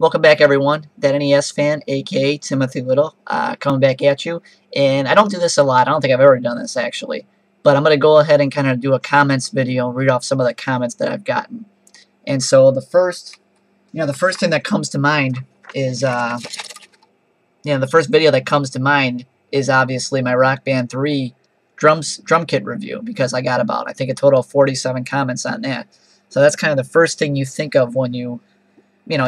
Welcome back, everyone. That NES fan, aka Timothy Little, coming back at you. And I don't do this a lot. I don't think I've ever done this, actually. But I'm going to go ahead and kind of do a comments video, read off some of the comments that I've gotten. And so the first thing that comes to mind is, the first video that comes to mind is obviously my Rock Band 3 drum kit review, because I got about, I think, a total of 47 comments on that. So that's kind of the first thing you think of when you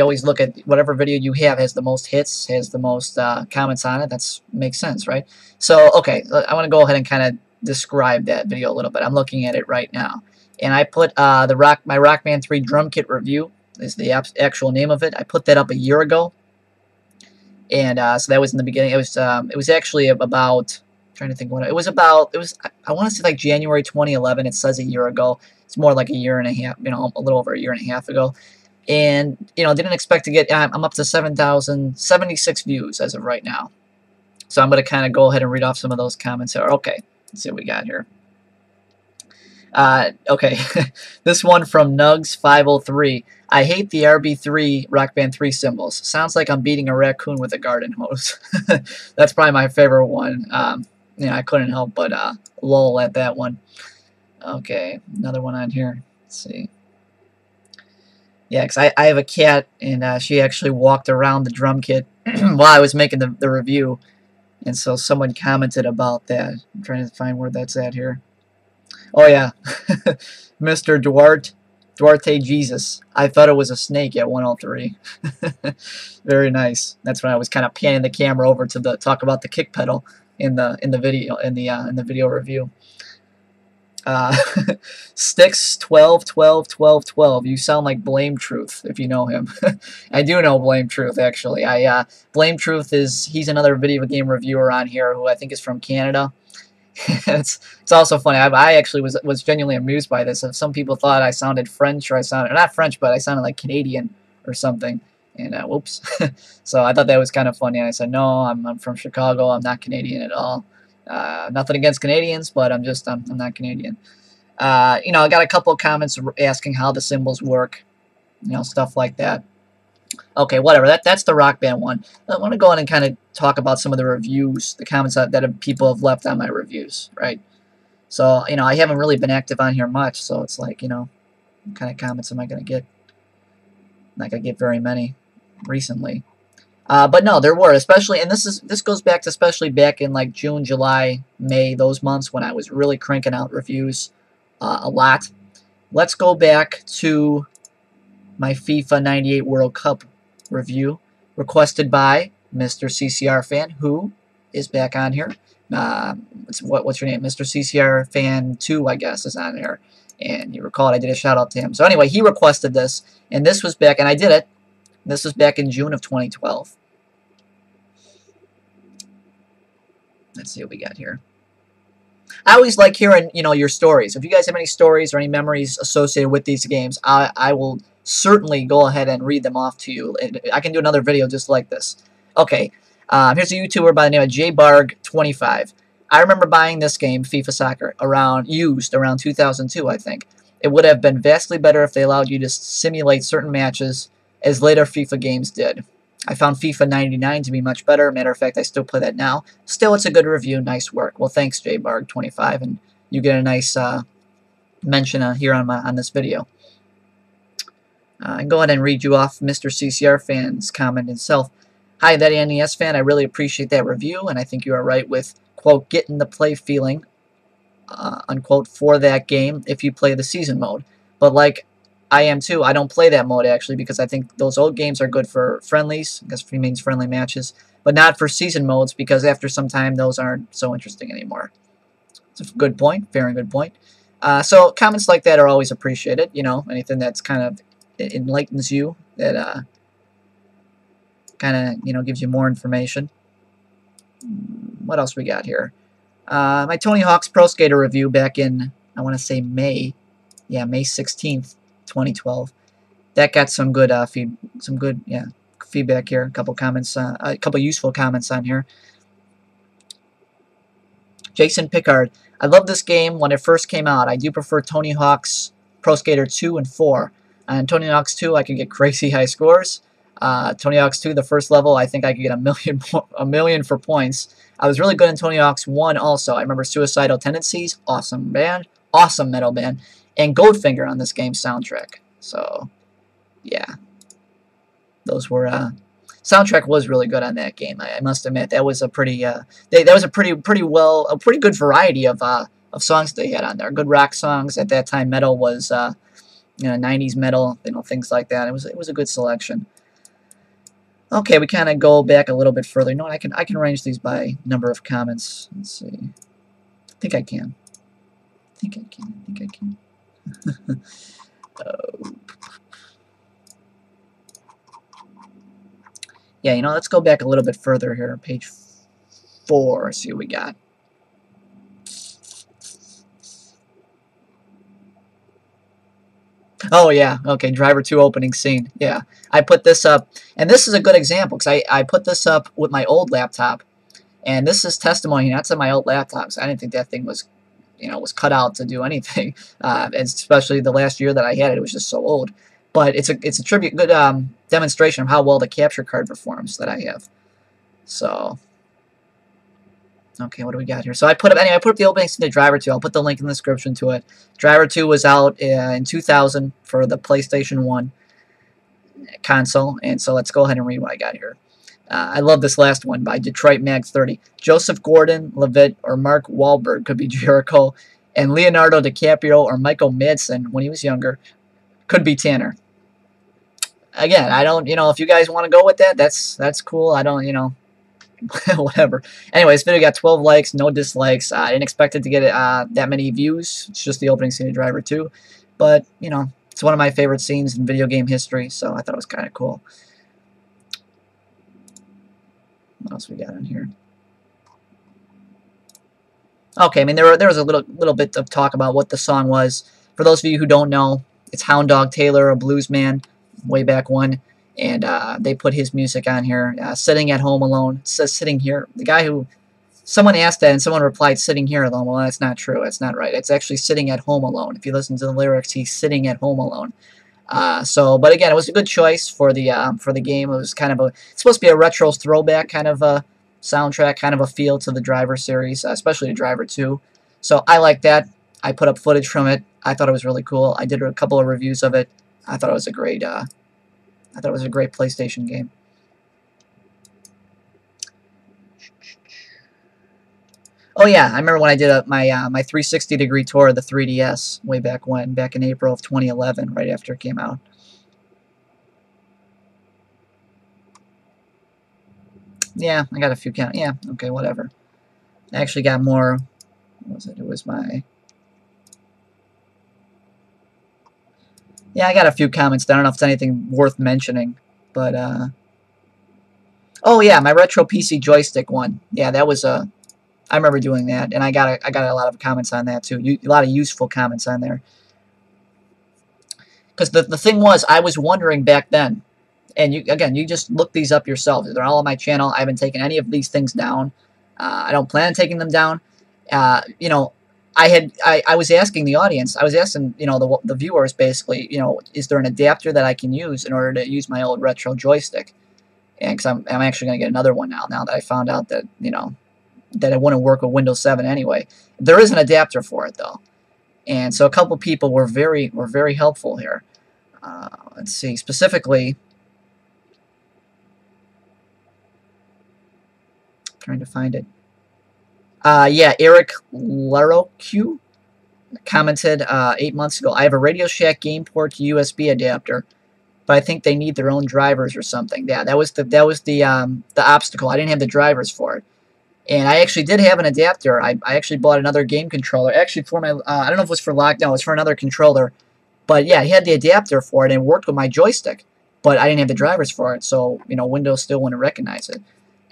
always look at whatever video you have has the most hits, has the most comments on it. That makes sense, right? So, okay, I want to go ahead and kind of describe that video a little bit. I'm looking at it right now. And I put my Rock Band 3 drum kit review is the actual name of it. I put that up a year ago. And so that was in the beginning. It was actually about, I'm trying to think what it was about. I want to say like January 2011. It says a year ago. It's more like a year and a half, a little over a year and a half ago. And, didn't expect to get, I'm up to 7,076 views as of right now. So I'm going to kind of go ahead and read off some of those comments here. Okay, let's see what we got here. Okay, this one from Nugs503. I hate the RB3 Rock Band 3 symbols. Sounds like I'm beating a raccoon with a garden hose. That's probably my favorite one. I couldn't help but lol at that one. Okay, another one on here. Let's see. Yeah, because I have a cat, and she actually walked around the drum kit while I was making the review. And so someone commented about that. I'm trying to find where that's at here. Oh, yeah. Mr. Duarte Jesus. I thought it was a snake at 103. Very nice. That's when I was kind of panning the camera over to talk about the kick pedal in the video review. Sticks 12. You sound like Blame Truth if you know him. I do know Blame Truth, actually. Blame Truth he's another video game reviewer on here who I think is from Canada. it's also funny. I actually was genuinely amused by this. Some people thought I sounded French, or I sounded not French, but I sounded like Canadian or something. And whoops. So I thought that was kind of funny. And I said, no, I'm from Chicago. I'm not Canadian at all. Nothing against Canadians, but I'm not Canadian. I got a couple of comments asking how the symbols work, stuff like that. Okay, whatever. That's the Rock Band one. I want to go on and kind of talk about some of the reviews, the comments that people have left on my reviews, right? So, I haven't really been active on here much, so it's like, what kind of comments am I going to get? I'm not going to get very many recently. But no, there were, especially, and this goes back to especially back in like June, July, May, those months when I was really cranking out reviews a lot. Let's go back to my FIFA 98 World Cup review, requested by Mr. CCR Fan, who is back on here. What's your name? Mr. CCR Fan 2, I guess, is on there. And you recall I did a shout out to him. So anyway, he requested this, and this was back, and I did it. This was back in June of 2012. Let's see what we got here. I always like hearing, your stories. If you guys have any stories or any memories associated with these games, I will certainly go ahead and read them off to you. I can do another video just like this. Okay, here's a YouTuber by the name of jbarg25. I remember buying this game, FIFA Soccer, used around 2002, I think. It would have been vastly better if they allowed you to simulate certain matches, as later FIFA games did. I found FIFA 99 to be much better. Matter of fact, I still play that now. Still, it's a good review. Nice work. Well, thanks, jbarg25, and you get a nice mention here on this video. I can go ahead and read you off Mr. CCR Fan's comment himself. Hi, that NES fan. I really appreciate that review, and I think you are right with, quote, getting the play feeling, unquote, for that game if you play the season mode. But like I am too. I don't play that mode, actually, because I think those old games are good for friendlies. I guess it means friendly matches. But not for season modes, because after some time, those aren't so interesting anymore. It's a good point. Very good point. So comments like that are always appreciated. Anything that's kind of enlightens you, that kind of, gives you more information. What else we got here? My Tony Hawk's Pro Skater review back in, I want to say May. Yeah, May 16th. 2012. That got some good feedback here. A couple comments, a couple useful comments on here. Jason Pickard. I love this game when it first came out. I do prefer Tony Hawk's Pro Skater 2 and 4. On Tony Hawk's 2, I could get crazy high scores. Tony Hawk's 2, the first level, I think I could get a million for points. I was really good in Tony Hawk's 1 also. I remember Suicidal Tendencies, awesome band, awesome metal band, and Goldfinger on this game's soundtrack. So, yeah, those were soundtrack was really good on that game. I must admit that was a pretty that was a pretty good variety of songs they had on there. Good rock songs at that time. Metal was 90s metal, things like that. It was a good selection. Okay, we kind of go back a little bit further. No, I can arrange these by number of comments. Let's see. I think I can. Yeah, let's go back a little bit further here. Page 4. See what we got. Oh, yeah. Okay, Driver 2 opening scene. Yeah. I put this up, and this is a good example, because I put this up with my old laptop, and this is testimony, that's on my old laptops. I didn't think that thing was, was cut out to do anything, especially the last year that I had it. It was just so old. But it's a good demonstration of how well the capture card performs that I have. So, okay, what do we got here? So I put up the opening scene to Driver 2. I'll put the link in the description to it. Driver 2 was out in 2000 for the PlayStation 1 console, and so let's go ahead and read what I got here. I love this last one by Detroit Mag 30. Joseph Gordon-Levitt or Mark Wahlberg could be Jericho, and Leonardo DiCaprio or Michael Madsen when he was younger could be Tanner. Again, I don't, if you guys want to go with that, that's cool. I don't, whatever. Anyway, this video got 12 likes, no dislikes. I didn't expect it to get that many views. It's just the opening scene of Driver 2. But, it's one of my favorite scenes in video game history, so I thought it was kind of cool. What else we got in here? Okay, I mean, there was a little bit of talk about what the song was. For those of you who don't know, it's Hound Dog Taylor, a blues man, way back when. And they put his music on here. Sitting at Home Alone. It says sitting here. The guy who... Someone asked that and someone replied sitting here alone. Well, that's not true. That's not right. It's actually sitting at home alone. If you listen to the lyrics, he's sitting at home alone. But again, it was a good choice for the game. It was kind of it's supposed to be a retro throwback kind of a soundtrack, kind of a feel to the Driver series, especially to Driver 2. So I like that. I put up footage from it. I thought it was really cool. I did a couple of reviews of it. I thought it was a great PlayStation game. Oh yeah, I remember when I did my 360-degree tour of the 3DS way back when, back in April of 2011, right after it came out. Yeah, I got a few count. Yeah, okay, whatever. I actually got more. What was it? It was my... Yeah, I got a few comments. I don't know if it's anything worth mentioning, but oh yeah, my retro PC joystick one. Yeah, that was a... I remember doing that, and I got a lot of comments on that too. A lot of useful comments on there. Because the thing was, I was wondering back then, and you just look these up yourself. They're all on my channel. I haven't taken any of these things down. I don't plan on taking them down. I was asking the audience. I was asking the viewers basically. Is there an adapter that I can use in order to use my old retro joystick? And because I'm actually going to get another one now that I found out that that it wouldn't work with Windows 7 anyway. There is an adapter for it though, and so a couple people were very helpful here. Let's see, specifically, trying to find it. Yeah, Eric Laroque commented 8 months ago. I have a Radio Shack game port to USB adapter, but I think they need their own drivers or something. Yeah, that was the obstacle. I didn't have the drivers for it. And I actually did have an adapter. I actually bought another game controller. Actually, for my, I don't know if it was for Lockdown, it was for another controller. But yeah, he had the adapter for it and it worked with my joystick. But I didn't have the drivers for it, so, Windows still wouldn't recognize it.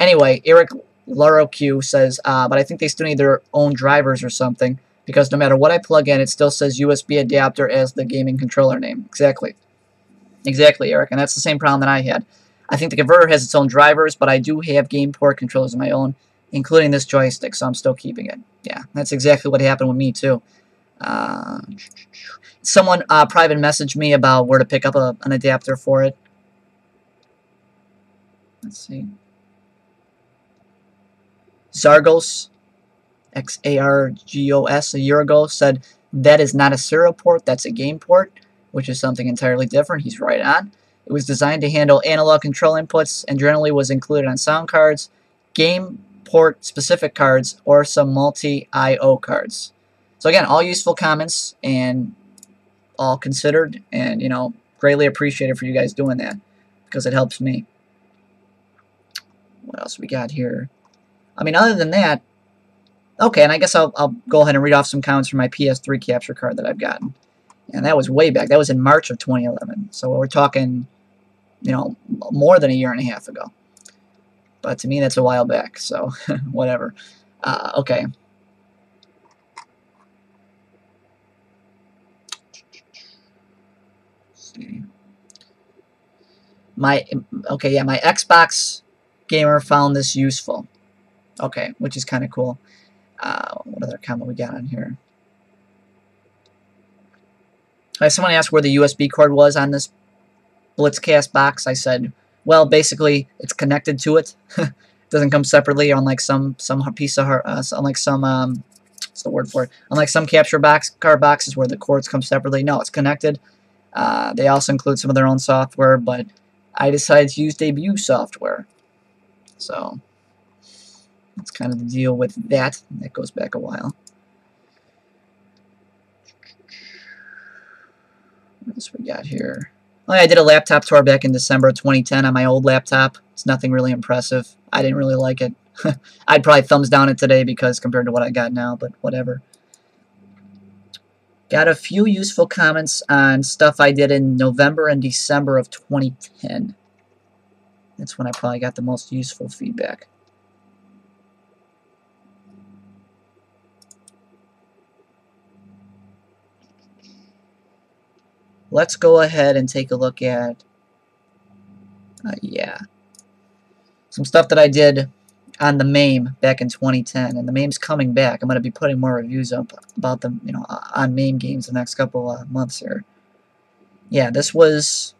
Anyway, Eric Laroque says, but I think they still need their own drivers or something, because no matter what I plug in, it still says USB adapter as the gaming controller name. Exactly. Exactly, Eric, and that's the same problem that I had. I think the converter has its own drivers, but I do have game port controllers of my own, including this joystick, so I'm still keeping it. Yeah, that's exactly what happened with me, too. Someone private messaged me about where to pick up an adapter for it. Let's see. Zargos, Xargos, a year ago said that is not a serial port, that's a game port, which is something entirely different. He's right on. It was designed to handle analog control inputs and generally was included on sound cards, game port specific cards, or some multi-IO cards. So again, all useful comments and all considered, and you know, greatly appreciated for you guys doing that because it helps me. What else we got here? I mean, other than that, okay, and I guess I'll go ahead and read off some comments from my PS3 capture card that I've gotten. And that was way back. That was in March of 2011. So we're talking, you know, more than a year and a half ago. But to me, that's a while back. So whatever. Okay. Let's see. My Xbox gamer found this useful. Okay, which is kind of cool. What other comment we got on here? Someone asked where the USB cord was on this Blizcast box. I said, well, basically, it's connected to it. It doesn't come separately, unlike some piece of unlike some what's the word for it? Unlike some capture card boxes where the cords come separately. No, it's connected. They also include some of their own software, but I decided to use debut software. So that's kind of the deal with that. That goes back a while. What else we got here? Oh, yeah, I did a laptop tour back in December of 2010 on my old laptop. It's nothing really impressive. I didn't really like it. I'd probably thumbs down it today because compared to what I got now, but whatever. Got a few useful comments on stuff I did in November and December of 2010. That's when I probably got the most useful feedback. Let's go ahead and take a look at, yeah, some stuff that I did on the MAME back in 2010, and the MAME's coming back. I'm going to be putting more reviews up about them, you know, on MAME games the next couple months here. Yeah, this was,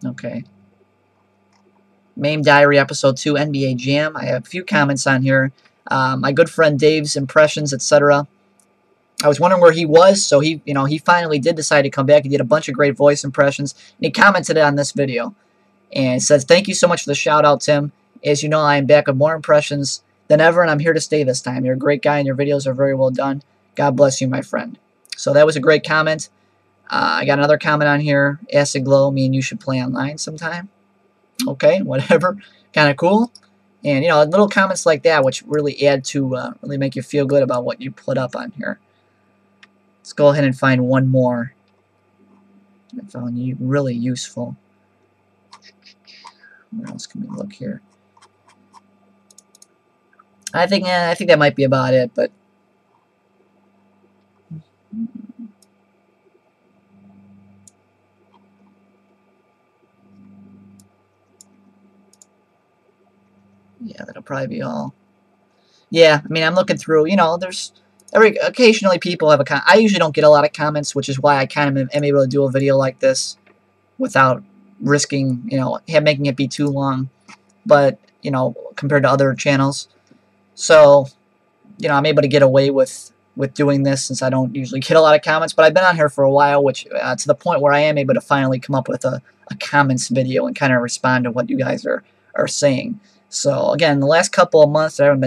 okay, MAME Diary Episode 2, NBA Jam. I have a few comments on here. My good friend Dave's impressions, etc. I was wondering where he was, so he finally did decide to come back. He did a bunch of great voice impressions, and he commented on this video. And says, thank you so much for the shout-out, Tim. As you know, I am back with more impressions than ever, and I'm here to stay this time. You're a great guy, and your videos are very well done. God bless you, my friend. So that was a great comment. I got another comment on here. Acid Glow, me and you should play online sometime. Okay, whatever. Kind of cool. And, you know, little comments like that, which really add to, really make you feel good about what you put up on here. Let's go ahead and find one more. I found you really useful. Where else can we look here? I think that might be about it, but yeah, that'll probably be all. Yeah, I mean, I'm looking through, you know, there's occasionally people have I usually don't get a lot of comments, which is why I kind of am able to do a video like this without risking, you know, making it be too long, but, you know, compared to other channels. So, you know, I'm able to get away with doing this since I don't usually get a lot of comments, but I've been on here for a while, which to the point where I am able to finally come up with a comments video and kind of respond to what you guys are saying. So again, the last couple of months there haven't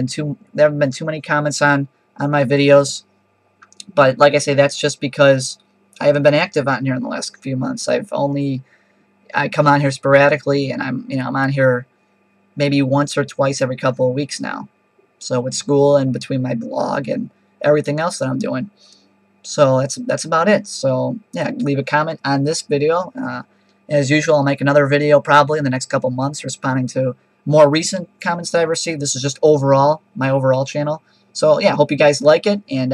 been too many comments on my videos, but like I say, that's just because I haven't been active on here in the last few months. I come on here sporadically, and I'm on here maybe once or twice every couple of weeks now. So with school and between my blog and everything else that I'm doing. So that's about it. So yeah, leave a comment on this video. As usual, I'll make another video probably in the next couple months responding to more recent comments that I've received. This is just overall, my overall channel. So yeah, hope you guys like it, and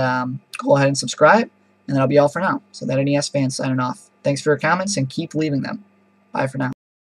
go ahead and subscribe, and that'll be all for now. So that NES fan signing off. Thanks for your comments, and keep leaving them. Bye for now.